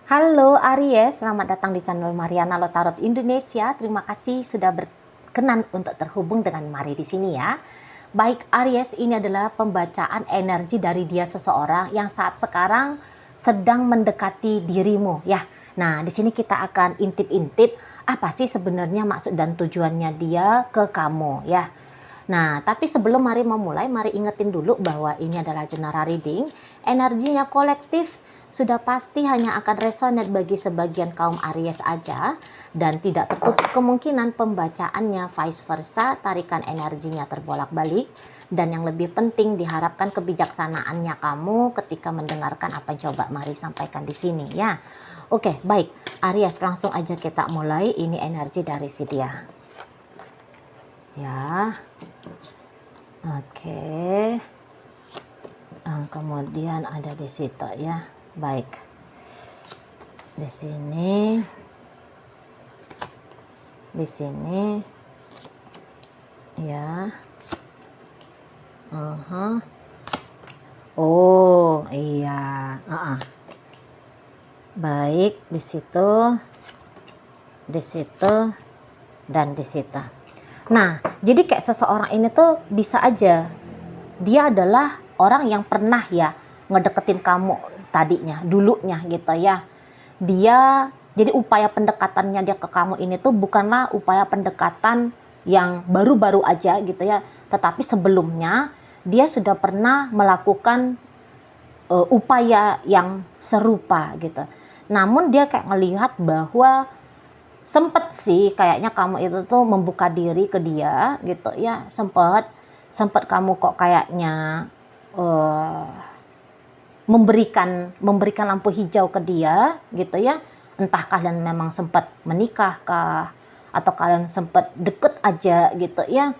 Halo Aries, selamat datang di channel Mariana Lotarot Indonesia. Terima kasih sudah berkenan untuk terhubung dengan Mari di sini ya. Baik Aries, ini adalah pembacaan energi dari dia seseorang yang saat sekarang sedang mendekati dirimu ya. Nah, di sini kita akan intip-intip apa sih sebenarnya maksud dan tujuannya dia ke kamu ya. Nah, tapi sebelum mari memulai, mari ingetin dulu bahwa ini adalah general reading. Energinya kolektif, sudah pasti hanya akan resonate bagi sebagian kaum Aries aja. Dan tidak tertutup kemungkinan pembacaannya vice versa, tarikan energinya terbolak-balik. Dan yang lebih penting diharapkan kebijaksanaannya kamu ketika mendengarkan apa yang coba mari sampaikan di sini ya. Oke, baik. Aries, langsung aja kita mulai. Ini energi dari si dia. Ya. Oke. Kemudian ada di situ ya. Baik. Di sini. Di sini. Ya. Oh, iya. Baik, di situ. Di situ dan di situ. Nah, jadi kayak seseorang ini tuh bisa aja dia adalah orang yang pernah ya ngedeketin kamu tadinya, dulunya gitu ya. Dia, jadi upaya pendekatannya dia ke kamu ini tuh bukanlah upaya pendekatan yang baru-baru aja gitu ya. Tetapi sebelumnya dia sudah pernah melakukan upaya yang serupa gitu. Namun dia kayak ngelihat bahwa sempet sih kayaknya kamu itu tuh membuka diri ke dia gitu ya, sempet kamu kok kayaknya memberikan lampu hijau ke dia gitu ya, entah kalian memang sempat menikah kah atau kalian sempat deket aja gitu ya.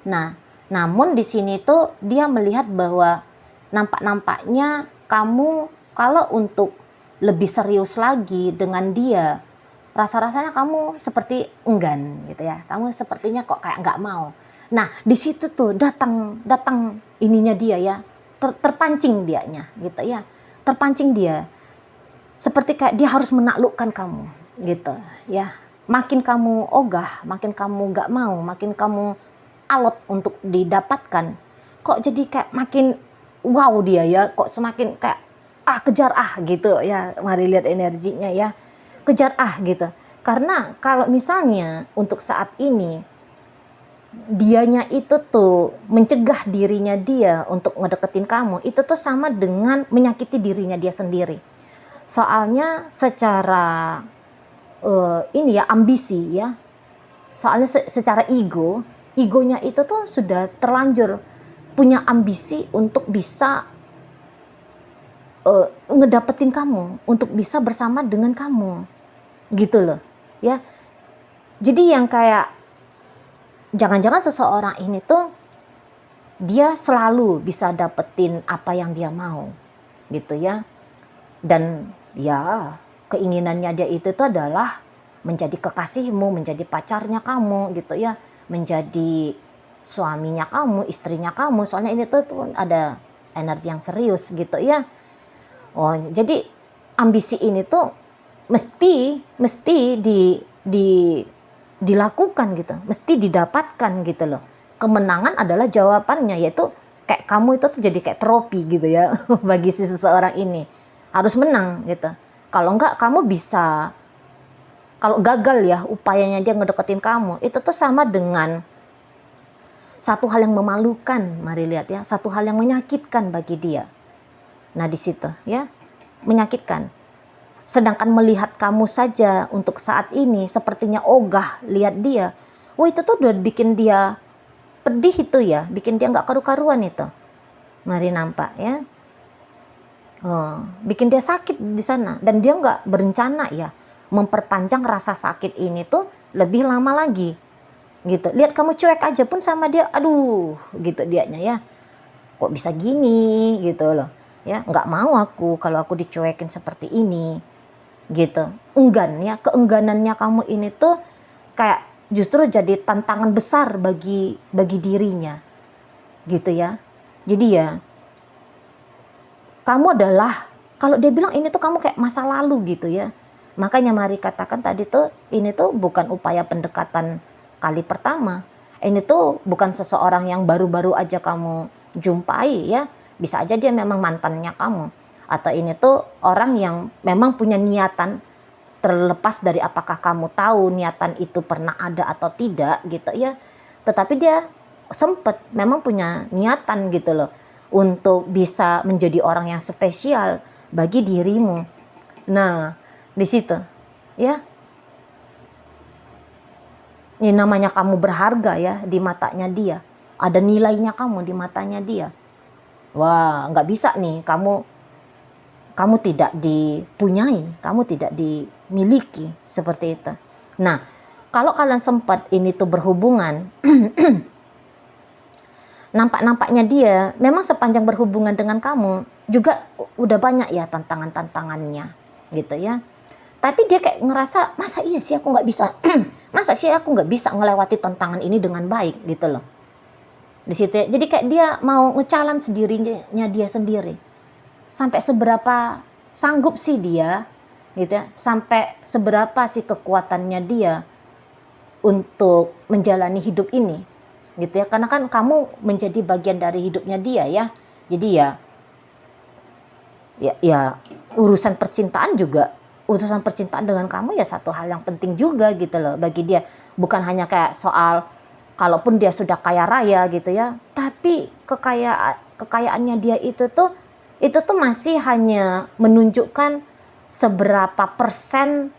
Nah, namun di sini tuh dia melihat bahwa nampaknya kamu kalau untuk lebih serius lagi dengan dia, rasa-rasanya kamu seperti enggan gitu ya. Kamu sepertinya kok kayak nggak mau. Nah, di situ tuh datang ininya dia ya. Terpancing dianya gitu ya. Terpancing dia. Seperti kayak dia harus menaklukkan kamu gitu ya. Makin kamu ogah, makin kamu nggak mau, makin kamu alot untuk didapatkan. Kok jadi kayak makin wow dia ya. Kok semakin kayak kejar gitu ya. Mari lihat energinya ya. Kejar gitu. Karena kalau misalnya untuk saat ini dianya itu tuh mencegah dirinya dia untuk ngedeketin kamu, itu tuh sama dengan menyakiti dirinya dia sendiri. Soalnya secara ini ya ambisi ya. Soalnya secara egonya itu tuh sudah terlanjur punya ambisi untuk bisa ngedapetin kamu, untuk bisa bersama dengan kamu. Gitu loh ya. Jadi yang kayak jangan-jangan seseorang ini tuh dia selalu bisa dapetin apa yang dia mau gitu ya. Dan ya keinginannya dia itu tuh adalah menjadi kekasihmu, menjadi pacarnya kamu gitu ya, menjadi suaminya kamu, istrinya kamu. Soalnya ini tuh ada energi yang serius gitu ya. Oh, jadi ambisi ini tuh mesti dilakukan gitu, mesti didapatkan gitu loh. Kemenangan adalah jawabannya, yaitu kayak kamu itu tuh jadi kayak trofi gitu ya bagi si seseorang ini. Harus menang gitu. Kalau enggak kamu bisa, kalau gagal ya upayanya dia ngedeketin kamu, itu tuh sama dengan satu hal yang memalukan, mari lihat ya, satu hal yang menyakitkan bagi dia. Nah di situ ya, menyakitkan. Sedangkan melihat kamu saja untuk saat ini sepertinya ogah lihat dia, wah itu tuh udah bikin dia pedih itu ya, bikin dia nggak karu-karuan itu. Mari nampak ya, bikin dia sakit di sana, dan dia nggak berencana ya memperpanjang rasa sakit ini tuh lebih lama lagi gitu. Lihat kamu cuek aja pun sama dia, aduh gitu dianya ya, kok bisa gini gitu loh ya, nggak mau aku kalau aku dicuekin seperti ini gitu. Enggan ya, keengganannya kamu ini tuh kayak justru jadi tantangan besar bagi dirinya gitu ya. Jadi ya kamu adalah Kalau dia bilang ini tuh kamu kayak masa lalu gitu ya. Makanya mari katakan tadi tuh, ini tuh bukan upaya pendekatan kali pertama. Ini tuh bukan seseorang yang baru-baru aja kamu jumpai ya. Bisa aja dia memang mantannya kamu. Atau ini tuh orang yang memang punya niatan, terlepas dari apakah kamu tahu niatan itu pernah ada atau tidak gitu ya. Tetapi dia sempet memang punya niatan gitu loh, untuk bisa menjadi orang yang spesial bagi dirimu. Nah, di situ ya, ini namanya kamu berharga ya di matanya dia. Ada nilainya kamu di matanya dia. Wah, nggak bisa nih kamu tidak dipunyai, kamu tidak dimiliki seperti itu. Nah, kalau kalian sempat ini tuh berhubungan, nampak-nampaknya dia memang sepanjang berhubungan dengan kamu juga udah banyak ya tantangan-tantangannya gitu ya. Tapi dia kayak ngerasa, masa iya sih aku nggak bisa, masa sih aku nggak bisa ngelewati tantangan ini dengan baik gitu loh. Di situ ya. Jadi kayak dia mau ngecalan sendirinya dia sendiri. Sampai seberapa sanggup sih dia gitu ya, sampai seberapa sih kekuatannya dia untuk menjalani hidup ini gitu ya, karena kan kamu menjadi bagian dari hidupnya dia ya. Jadi ya urusan percintaan dengan kamu ya satu hal yang penting juga gitu loh bagi dia. Bukan hanya kayak soal kalaupun dia sudah kaya raya gitu ya, tapi kekayaannya dia itu tuh masih hanya menunjukkan seberapa persen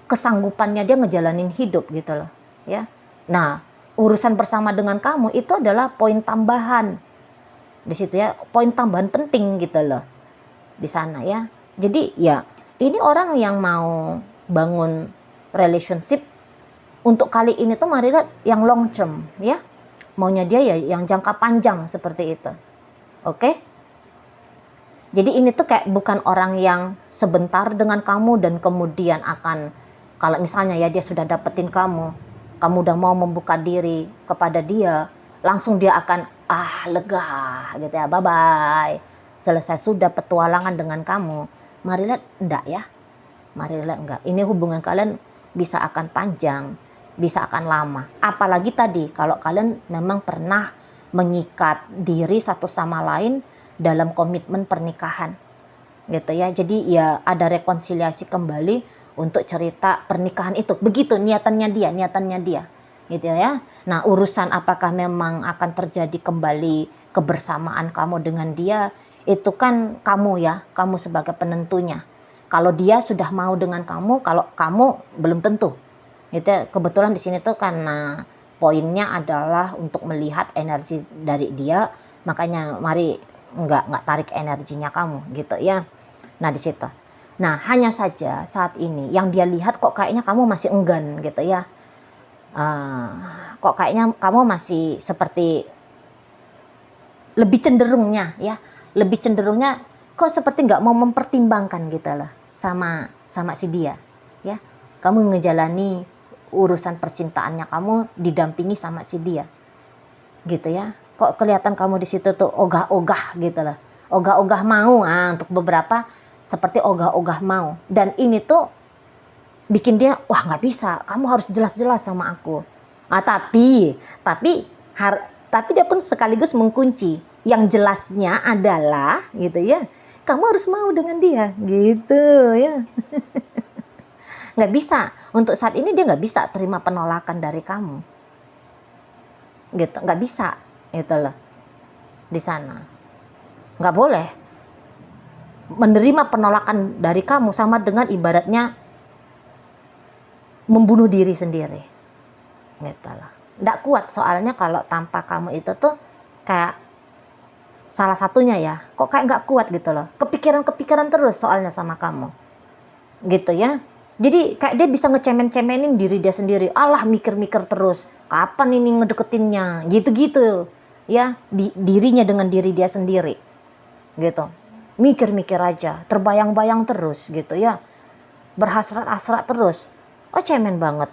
kesanggupannya dia ngejalanin hidup gitu loh ya. Nah, urusan bersama dengan kamu itu adalah poin tambahan di situ ya, poin tambahan penting gitu loh di sana ya. Jadi ya ini orang yang mau bangun relationship untuk kali ini tuh mari lihat yang long term ya, maunya dia ya yang jangka panjang seperti itu. Oke? Jadi ini tuh kayak bukan orang yang sebentar dengan kamu dan kemudian akan, kalau misalnya ya dia sudah dapetin kamu udah mau membuka diri kepada dia, langsung dia akan lega gitu ya, bye bye, selesai sudah petualangan dengan kamu. Mari lihat enggak ya, mari lihat enggak. Ini hubungan kalian bisa akan panjang, bisa akan lama. Apalagi tadi kalau kalian memang pernah mengikat diri satu sama lain dalam komitmen pernikahan gitu ya. Jadi ya ada rekonsiliasi kembali untuk cerita pernikahan itu. Begitu niatannya dia gitu ya. Nah, urusan apakah memang akan terjadi kembali kebersamaan kamu dengan dia, itu kan kamu sebagai penentunya. Kalau dia sudah mau dengan kamu, kalau kamu belum tentu gitu ya. Kebetulan di sini tuh karena poinnya adalah untuk melihat energi dari dia, makanya mari nggak tarik energinya kamu gitu ya. Nah di situ. Nah hanya saja saat ini yang dia lihat kok kayaknya kamu masih enggan gitu ya. Kok kayaknya kamu masih seperti lebih cenderungnya kok seperti nggak mau mempertimbangkan gitu loh sama si dia ya. Kamu ngejalani urusan percintaannya kamu didampingi sama si dia gitu ya. Kok kelihatan kamu di situ tuh ogah-ogah gitu loh. Ogah-ogah mau, untuk beberapa seperti ogah-ogah mau. Dan ini tuh bikin dia, wah nggak bisa, kamu harus jelas-jelas sama aku. Tapi dia pun sekaligus mengunci. Yang jelasnya adalah gitu ya, kamu harus mau dengan dia gitu ya. Nggak bisa, untuk saat ini dia nggak bisa terima penolakan dari kamu gitu, nggak bisa itu loh di sana. Nggak boleh menerima penolakan dari kamu, sama dengan ibaratnya membunuh diri sendiri gitu loh. Nggak kuat soalnya kalau tanpa kamu itu tuh kayak salah satunya ya, kok kayak nggak kuat gitu loh, kepikiran terus soalnya sama kamu gitu ya. Jadi kayak dia bisa ngecemen-cemenin diri dia sendiri. Allah, mikir-mikir terus, kapan ini ngedeketinnya, gitu-gitu ya, dirinya dengan diri dia sendiri gitu. Mikir-mikir aja, terbayang-bayang terus gitu ya, berhasrat-hasrat terus. Cemen banget.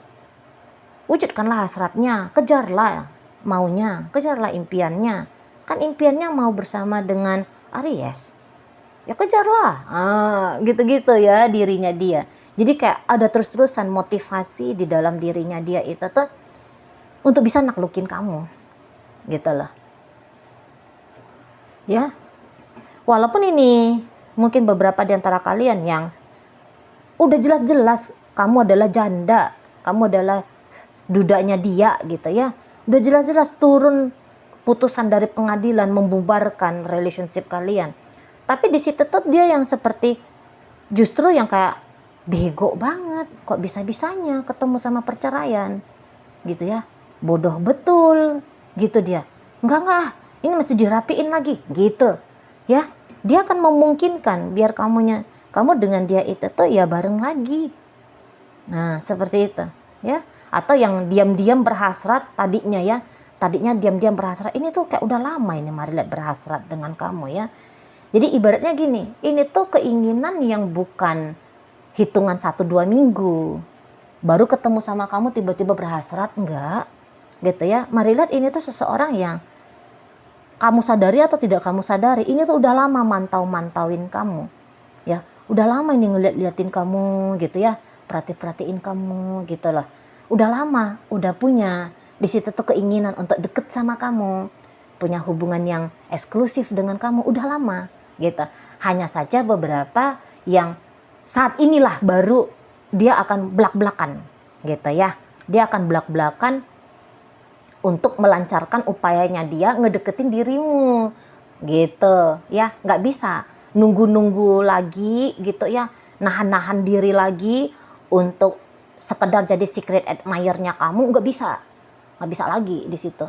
Wujudkanlah hasratnya, kejarlah maunya, kejarlah impiannya. Kan impiannya mau bersama dengan Aries ya kejarlah. Gitu-gitu ya dirinya dia. Jadi kayak ada terus-terusan motivasi di dalam dirinya dia itu tuh untuk bisa naklukin kamu, gitu loh. Ya, walaupun ini mungkin beberapa di antara kalian yang udah jelas-jelas kamu adalah janda, kamu adalah dudanya dia gitu ya. Udah jelas-jelas turun putusan dari pengadilan membubarkan relationship kalian. Tapi di situ tuh dia yang seperti justru yang kayak bego banget, kok bisa-bisanya ketemu sama perceraian gitu ya. Bodoh betul gitu dia. Enggak, ini mesti dirapiin lagi gitu. Ya, dia akan memungkinkan biar kamu dengan dia itu tuh ya bareng lagi. Nah, seperti itu, ya. Atau yang diam-diam berhasrat tadinya diam-diam berhasrat. Ini tuh kayak udah lama ini Marilet berhasrat dengan kamu ya. Jadi ibaratnya gini, ini tuh keinginan yang bukan hitungan 1-2 minggu. Baru ketemu sama kamu tiba-tiba berhasrat, enggak. Gitu ya. Marilet ini tuh seseorang yang kamu sadari atau tidak kamu sadari, ini tuh udah lama mantauin kamu. Ya, udah lama ini ngeliat-liatin kamu gitu ya. Perhatiin kamu gitu loh. Udah lama, udah punya di situ tuh keinginan untuk deket sama kamu, punya hubungan yang eksklusif dengan kamu, udah lama gitu. Hanya saja beberapa yang saat inilah baru dia akan belak-belakan gitu ya. Dia akan belak-belakan untuk melancarkan upayanya dia ngedeketin dirimu gitu ya. Nggak bisa nunggu-nunggu lagi gitu ya, nahan-nahan diri lagi untuk sekedar jadi secret admirer-nya kamu, nggak bisa lagi di situ.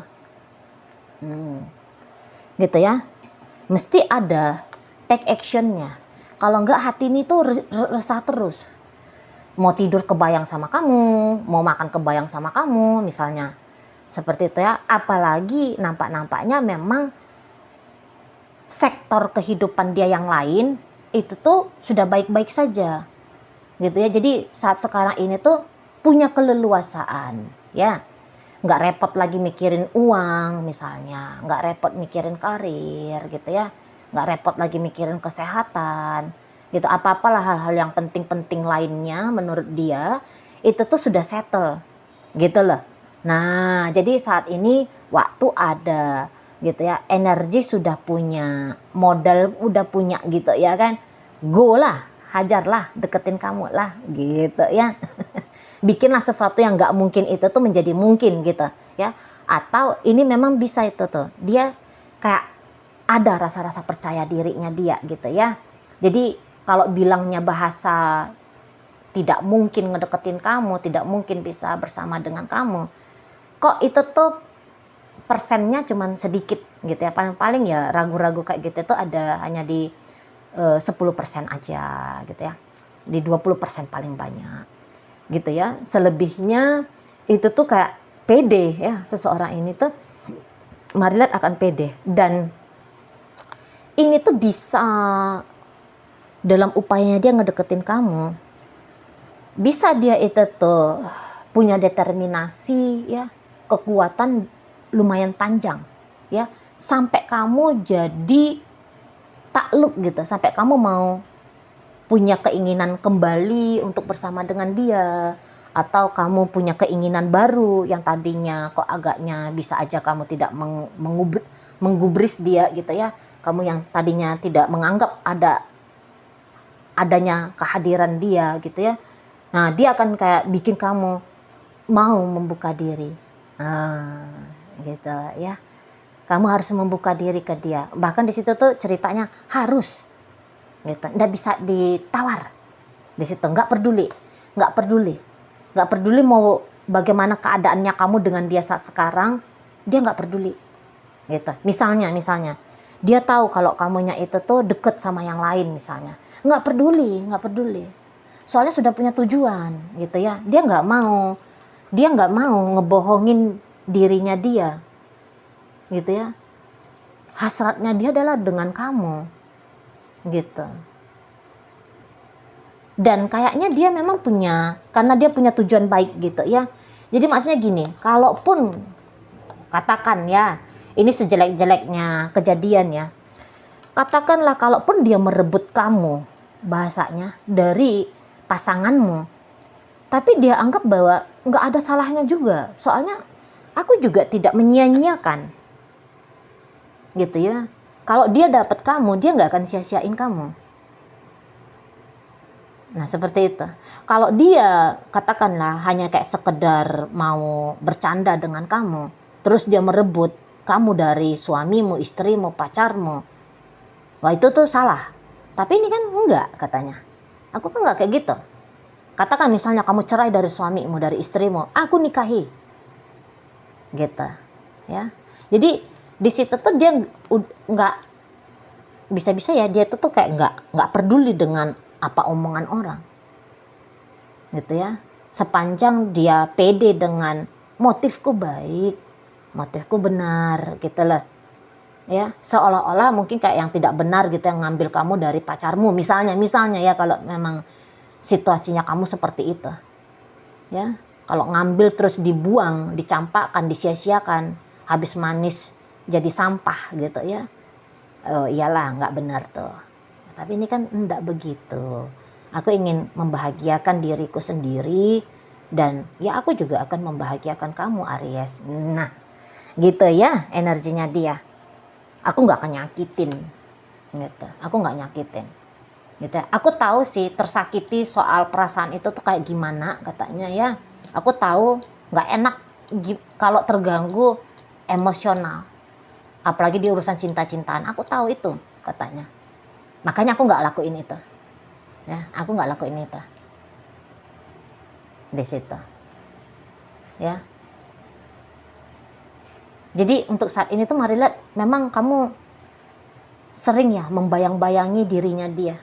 Gitu ya, mesti ada take action-nya. Kalau nggak hati ini tuh resah terus, mau tidur kebayang sama kamu, mau makan kebayang sama kamu misalnya, seperti itu ya. Apalagi nampak-nampaknya memang sektor kehidupan dia yang lain itu tuh sudah baik-baik saja gitu ya. Jadi saat sekarang ini tuh punya keleluasaan ya, nggak repot lagi mikirin uang misalnya, nggak repot mikirin karir gitu ya, nggak repot lagi mikirin kesehatan gitu. Apa-apalah hal-hal yang penting-penting lainnya menurut dia itu tuh sudah settle gitu loh. Nah, jadi saat ini waktu ada gitu ya, energi sudah punya, modal udah punya gitu ya kan. Go lah, hajarlah, deketin kamu lah gitu ya. Bikinlah sesuatu yang nggak mungkin itu tuh menjadi mungkin gitu ya. Atau ini memang bisa itu tuh, dia kayak ada rasa-rasa percaya dirinya dia gitu ya. Jadi kalau bilangnya bahasa tidak mungkin ngedeketin kamu, tidak mungkin bisa bersama dengan kamu, kok itu tuh persennya cuman sedikit gitu ya. Paling-paling ya ragu-ragu kayak gitu tuh ada hanya di 10% aja gitu ya. Di 20% paling banyak gitu ya. Selebihnya itu tuh kayak pede ya, seseorang ini tuh Marilet akan pede. Dan ini tuh bisa dalam upayanya dia ngedeketin kamu, bisa dia itu tuh punya determinasi ya, kekuatan lumayan panjang ya, sampai kamu jadi takluk gitu, sampai kamu mau punya keinginan kembali untuk bersama dengan dia, atau kamu punya keinginan baru yang tadinya kok agaknya bisa aja kamu tidak menggubris dia gitu ya, kamu yang tadinya tidak menganggap adanya kehadiran dia gitu ya. Nah, dia akan kayak bikin kamu mau membuka diri. Gitu ya. Kamu harus membuka diri ke dia. Bahkan di situ tuh ceritanya harus gitu. Nggak bisa ditawar. Di situ nggak peduli mau bagaimana keadaannya kamu dengan dia saat sekarang, dia nggak peduli. Gitu. Misalnya dia tahu kalau kamunya itu tuh deket sama yang lain misalnya. Nggak peduli. Soalnya sudah punya tujuan gitu ya. Dia nggak mau ngebohongin dirinya dia gitu ya. Hasratnya dia adalah dengan kamu gitu. Dan kayaknya dia memang karena dia punya tujuan baik gitu ya. Jadi maksudnya gini, kalaupun katakan ya, ini sejelek-jeleknya kejadian ya, katakanlah kalaupun dia merebut kamu, bahasanya, dari pasanganmu, tapi dia anggap bahwa nggak ada salahnya juga, soalnya aku juga tidak menyia-nyiakan, gitu ya. Kalau dia dapat kamu, dia nggak akan sia-siain kamu. Nah seperti itu. Kalau dia katakanlah hanya kayak sekedar mau bercanda dengan kamu, terus dia merebut kamu dari suamimu, istrimu, pacarmu, wah itu tuh salah. Tapi ini kan enggak, katanya. Aku kan enggak kayak gitu. Katakan misalnya kamu cerai dari suamimu, dari istrimu, aku nikahi, gitu ya. Jadi di situ tuh dia nggak bisa-bisa ya, dia tuh kayak nggak peduli dengan apa omongan orang, gitu ya. Sepanjang dia pede dengan motifku baik, motifku benar, gitu loh ya. Seolah-olah mungkin kayak yang tidak benar gitu, yang ngambil kamu dari pacarmu misalnya ya, kalau memang situasinya kamu seperti itu ya. Kalau ngambil terus dibuang, dicampakkan, disia-siakan, habis manis jadi sampah gitu ya, oh iyalah nggak benar tuh. Tapi ini kan enggak begitu. Aku ingin membahagiakan diriku sendiri, dan ya aku juga akan membahagiakan kamu, Aries. Nah gitu ya energinya dia. Aku nggak akan nyakitin gitu. Aku nggak nyakitin gitu ya. Aku tahu sih tersakiti soal perasaan itu tuh kayak gimana, katanya ya. Aku tahu nggak enak kalau terganggu emosional, apalagi di urusan cinta-cintaan. Aku tahu itu, katanya. Makanya aku nggak lakuin itu ya. Aku nggak lakuin itu di situ ya. Jadi untuk saat ini tuh Marilah, memang kamu sering ya membayang-bayangi dirinya dia.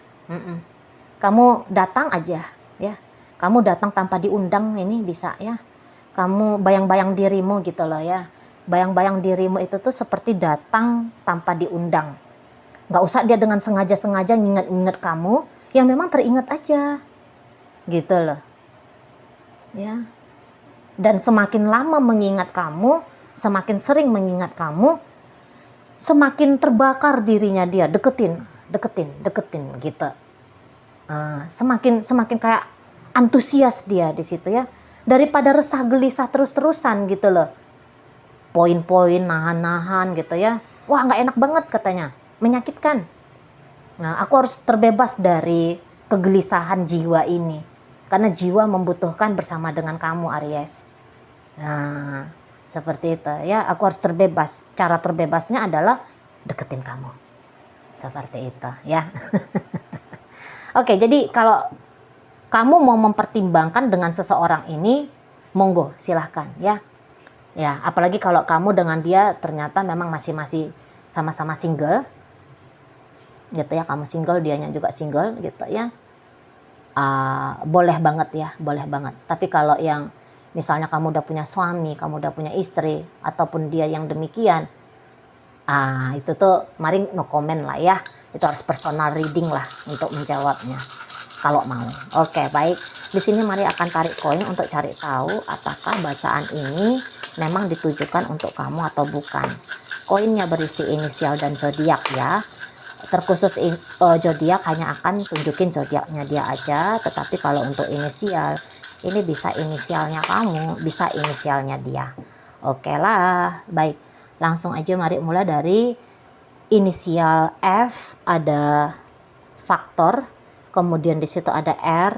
Kamu datang aja ya, kamu datang tanpa diundang, ini bisa ya. Kamu bayang-bayang dirimu gitu loh ya. Bayang-bayang dirimu itu tuh seperti datang tanpa diundang. Gak usah dia dengan sengaja-sengaja nginget-nginget kamu, yang memang teringat aja gitu loh ya. Dan semakin lama mengingat kamu, semakin sering mengingat kamu, semakin terbakar dirinya dia. Deketin gitu. Semakin kayak antusias dia di situ ya, daripada resah gelisah terus-terusan gitu loh. Poin-poin nahan-nahan gitu ya. Wah nggak enak banget, katanya, menyakitkan. Nah aku harus terbebas dari kegelisahan jiwa ini, karena jiwa membutuhkan bersama dengan kamu, Aries. Nah seperti itu ya. Aku harus terbebas. Cara terbebasnya adalah deketin kamu, seperti itu ya. Oke, jadi kalau kamu mau mempertimbangkan dengan seseorang ini, monggo silahkan ya. Ya, apalagi kalau kamu dengan dia ternyata memang masih sama-sama single, gitu ya. Kamu single, dianya juga single, gitu ya. Boleh banget ya, boleh banget. Tapi kalau yang misalnya kamu udah punya suami, kamu udah punya istri, ataupun dia yang demikian, itu tuh mari no comment lah ya. Itu harus personal reading lah untuk menjawabnya kalau mau. Oke, baik. Di sini mari akan tarik koin untuk cari tahu apakah bacaan ini memang ditujukan untuk kamu atau bukan. Koinnya berisi inisial dan zodiak ya. Terkhusus zodiak hanya akan tunjukin zodiaknya dia aja, tetapi kalau untuk inisial ini bisa inisialnya kamu, bisa inisialnya dia. Oke lah, baik. Langsung aja mari mulai dari inisial F, ada faktor, kemudian di situ ada R,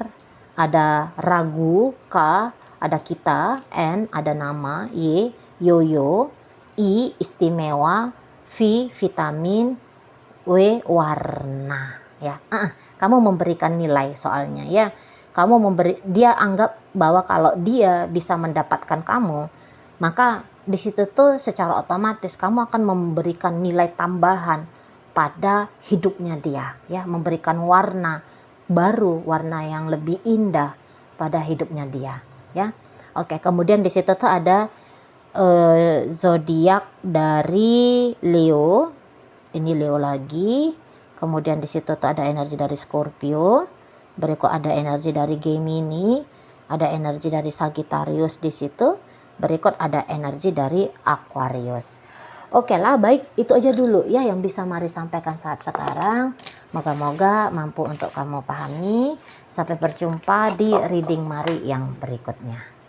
ada ragu, K, ada kita, N, ada nama, Y, yoyo, I, istimewa, V, vitamin, W, warna ya. Kamu memberikan nilai soalnya ya. Dia anggap bahwa kalau dia bisa mendapatkan kamu, maka di situ tuh secara otomatis kamu akan memberikan nilai tambahan pada hidupnya dia ya, memberikan warna baru, warna yang lebih indah pada hidupnya dia ya. Oke, kemudian di situ tuh ada zodiak dari Leo. Ini Leo lagi. Kemudian di situ tuh ada energi dari Scorpio. Berikut ada energi dari Gemini, ada energi dari Sagittarius di situ. Berikut ada energi dari Aquarius. Oke lah, baik, itu aja dulu ya yang bisa Mari sampaikan saat sekarang. Moga-moga mampu untuk kamu pahami. Sampai berjumpa di reading Mari yang berikutnya.